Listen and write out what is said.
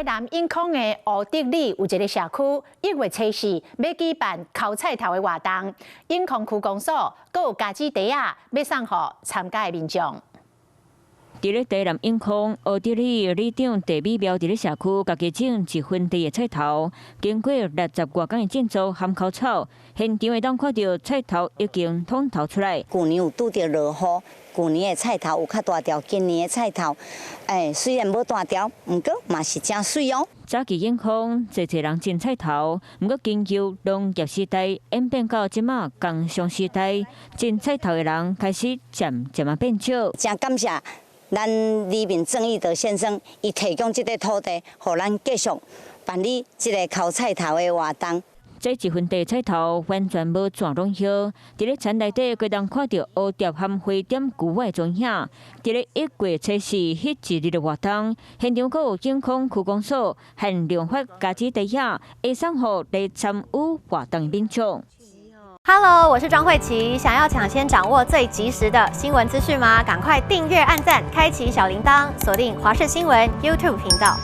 台南永康的乌德里有一个社区，1月初4要举办烤菜头的活动，永康区公所阁有家己茶啊，要送予参加的民众。 伫咧台南永康乌德里里长陈美苗伫咧社区，家己种1分地的菜头，经过60多天的建造含烤草，现场会当看到菜头已经通头出来。去年有拄着落雨，去年的菜头有较大条，今年的菜头，虽然无大条，毋过嘛是真水哦。 早期永康侪人种菜头，毋过经由农业时代演变到即马工商时代，种菜头的人开始渐渐变少。真感谢。 咱李明正义的先生，伊提供这个土地，互咱继续办理这个烤菜头的活动。这1分地菜头完全无怎拢叶，伫咧田内底可当看到乌蝶和花点旧外踪影。伫咧1月初4迄一日的活动，现场阁有永康区公所和量发家己茶叶，会送予来参与活动的民众。 Hello， 我是庄慧琪。想要抢先掌握最及时的新闻资讯吗？赶快订阅、按赞、开启小铃铛，锁定华视新闻 YouTube 频道。